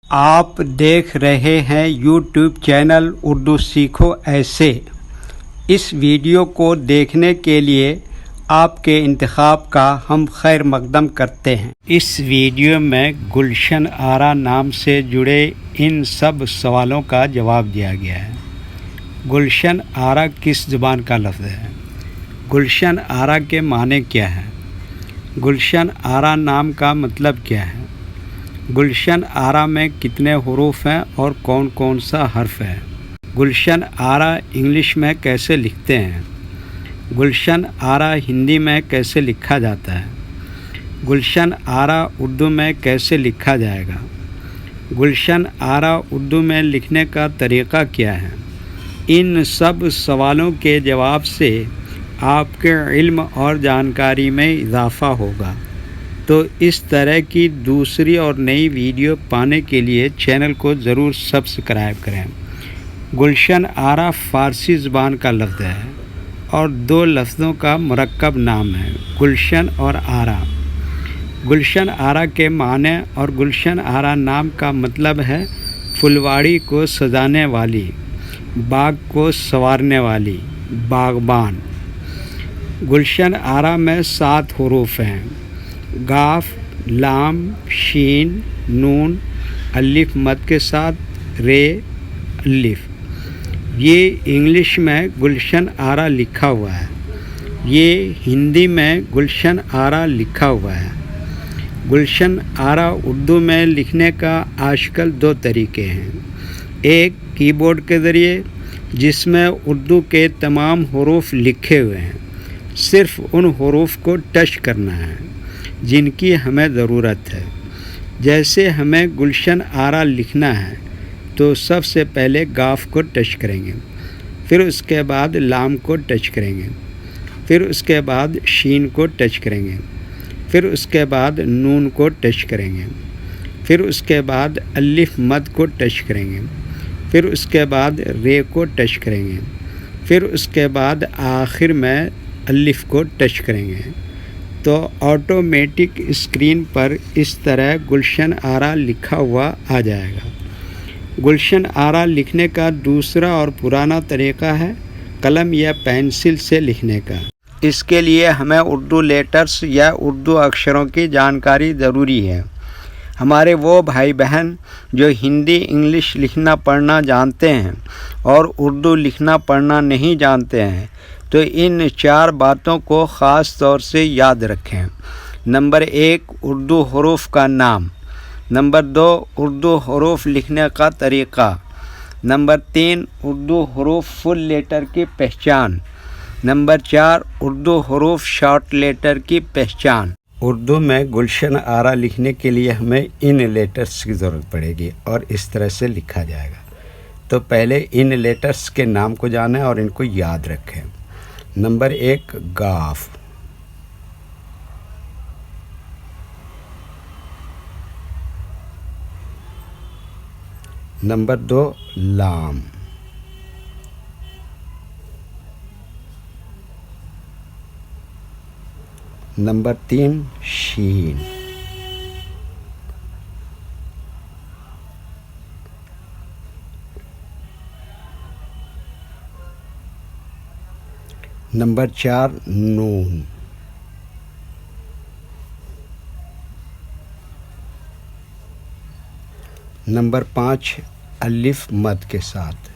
آپ دیکھ رہے ہیں یوٹیوب چینل اردو سیکھو ایسے۔ اس ویڈیو کو دیکھنے کے لیے آپ کے انتخاب کا ہم خیر مقدم کرتے ہیں۔ اس ویڈیو میں گلشن آرا نام سے جڑے ان سب سوالوں کا جواب دیا گیا ہے۔ گلشن آرا کس زبان کا لفظ ہے؟ گلشن آرا کے معنی کیا ہے؟ گلشن آرا نام کا مطلب کیا ہے؟ گلشن آرا میں کتنے حروف ہیں اور کون کون سا حرف ہے؟ گلشن آرا انگلش میں کیسے لکھتے ہیں؟ گلشن آرا ہندی میں کیسے لکھا جاتا ہے؟ گلشن آرا اردو میں کیسے لکھا جائے گا؟ گلشن آرا اردو میں لکھنے کا طریقہ کیا ہے؟ ان سب سوالوں کے جواب سے آپ کے علم اور جانکاری میں اضافہ ہوگا۔ تو اس طرح کی دوسری اور نئی ویڈیو پانے کے لیے چینل کو ضرور سبسکرائب کریں۔ گلشن آرا فارسی زبان کا لفظ ہے اور دو لفظوں کا مرکب نام ہے، گلشن اور آرا۔ گلشن آرا کے معنی اور گلشن آرا نام کا مطلب ہے پھلواڑی کو سجانے والی، باغ کو سنوارنے والی، باغبان۔ گلشن آرا میں 7 حروف ہیں: ق، لام، شین، نون، الف مد کے ساتھ، ر، الف۔ یہ انگلش میں گلشن آرا لکھا ہوا ہے، یہ ہندی میں گلشن آرا لکھا ہوا ہے۔ گلشن آرا اردو میں لکھنے کا آج کل 2 طریقے ہیں، ایک کی بورڈ کے ذریعے جس میں اردو کے تمام حروف لکھے ہوئے ہیں، صرف ان حروف کو ٹچ کرنا ہے جن کی ہمیں ضرورت ہے۔ جیسے ہمیں گلشن آرا لکھنا ہے تو سب سے پہلے قاف کو ٹچ کریں گے، پھر اس کے بعد لام کو ٹچ کریں گے، پھر اس کے بعد شین کو ٹچ کریں گے، پھر اس کے بعد نون کو ٹچ کریں گے، پھر اس کے بعد الف مد کو ٹچ کریں گے، پھر اس کے بعد ر کو ٹچ کریں گے، پھر اس کے بعد آخر میں الف کو ٹچ کریں گے۔ تو آٹومیٹک اسکرین پر اس طرح گلشن آرا لکھا ہوا آ جائے گا۔ گلشن آرا لکھنے کا دوسرا اور پرانا طریقہ ہے قلم یا پینسل سے لکھنے کا۔ اس کے لیے ہمیں اردو لیٹرز یا اردو اکشروں کی جانکاری ضروری ہے۔ ہمارے وہ بھائی بہن جو ہندی انگلش لکھنا پڑھنا جانتے ہیں اور اردو لکھنا پڑھنا نہیں جانتے ہیں تو ان 4 باتوں کو خاص طور سے یاد رکھیں۔ نمبر 1، اردو حروف کا نام۔ نمبر 2، اردو حروف لکھنے کا طریقہ۔ نمبر 3، اردو حروف فل لیٹر کی پہچان۔ نمبر 4، اردو حروف شارٹ لیٹر کی پہچان۔ اردو میں گلشن آرا لکھنے کے لیے ہمیں ان لیٹرز کی ضرورت پڑے گی اور اس طرح سے لکھا جائے گا۔ تو پہلے ان لیٹرز کے نام کو جانیں اور ان کو یاد رکھیں۔ نمبر 1، قاف۔ نمبر 2، لام۔ نمبر 3، شین۔ نمبر 4، نون۔ نمبر 5، الف مد کے ساتھ۔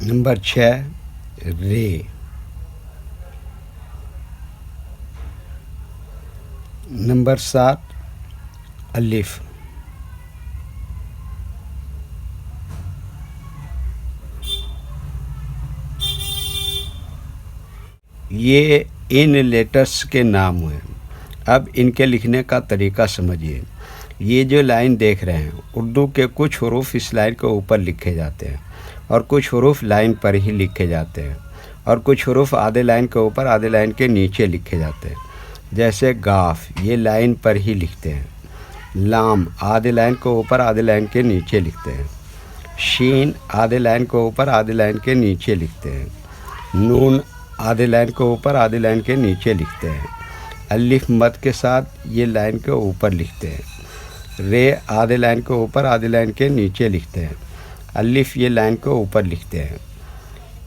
نمبر 6، رے۔ نمبر 7، الف۔ یہ ان لیٹرز کے نام ہوئے۔ اب ان کے لکھنے کا طریقہ سمجھیے۔ یہ جو لائن دیکھ رہے ہیں، اردو کے کچھ حروف اس لائن کے اوپر لکھے جاتے ہیں اور کچھ حروف لائن پر ہی لکھے جاتے ہیں اور کچھ حروف آدھے لائن کے اوپر آدھے لائن کے نیچے لکھے جاتے ہیں، جیسے گاف یہ لائن پر ہی لکھتے ہیں، لام آدھے لائن کے اوپر آدھے لائن کے نیچے لکھتے ہیں، شین آدھے لائن کے اوپر آدھے لائن کے نیچے لکھتے ہیں، نون آدھے لائن کے اوپر آدھے لائن کے نیچے لکھتے ہیں، الف مد کے ساتھ یہ لائن کے اوپر لکھتے ہیں، رے آدھے لائن کے اوپر آدھے لائن کے نیچے لکھتے ہیں، الف یہ لائن کے اوپر لکھتے ہیں۔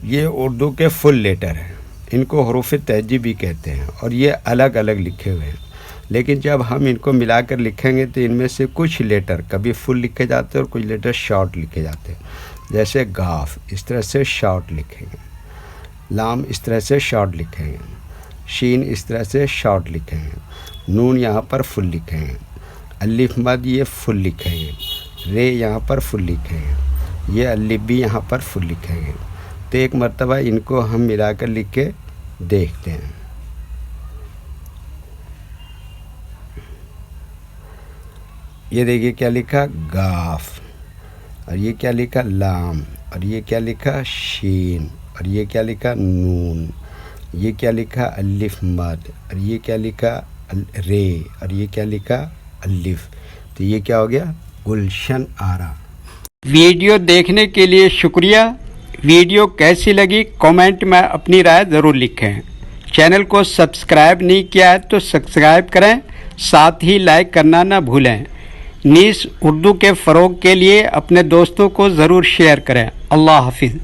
یہ اردو کے فل لیٹر ہیں، ان کو حروف تہجی بھی کہتے ہیں، اور یہ الگ الگ لکھے ہوئے ہیں، لیکن جب ہم ان کو ملا کر لکھیں گے تو ان میں سے کچھ لیٹر کبھی فل لکھے جاتے ہیں اور کچھ لیٹر شارٹ لکھے جاتے ہیں، جیسے گاف اس طرح سے شارٹ لکھیں گے، لام اس طرح سے شارٹ لکھیں گے، شین اس طرح سے شارٹ لکھیں گے، نون یہاں پر فل لکھیں گے، الف مد یہ فل لکھیں گے، رے یہاں پر فل لکھیں گے، یہ الف بھی یہاں پر فل لکھیں گے۔ تو ایک مرتبہ ان کو ہم ملا کر لکھ کے دیکھتے ہیں۔ یہ دیکھیے کیا لکھا گاف، اور یہ کیا لکھا لام، اور یہ کیا لکھا شین، اور یہ کیا لکھا نون، یہ کیا لکھا الف مد، اور یہ کیا لکھا رے، اور یہ کیا لکھا الف۔ تو یہ کیا ہو گیا؟ گلشن آرا۔ ویڈیو دیکھنے کے لیے شکریہ۔ ویڈیو کیسی لگی کامنٹ میں اپنی رائے ضرور لکھیں۔ چینل کو سبسکرائب نہیں کیا ہے تو سبسکرائب کریں، ساتھ ہی لائک کرنا نہ بھولیں۔ نیز اردو کے فروغ کے لیے اپنے دوستوں کو ضرور شیئر کریں۔ اللہ حافظ۔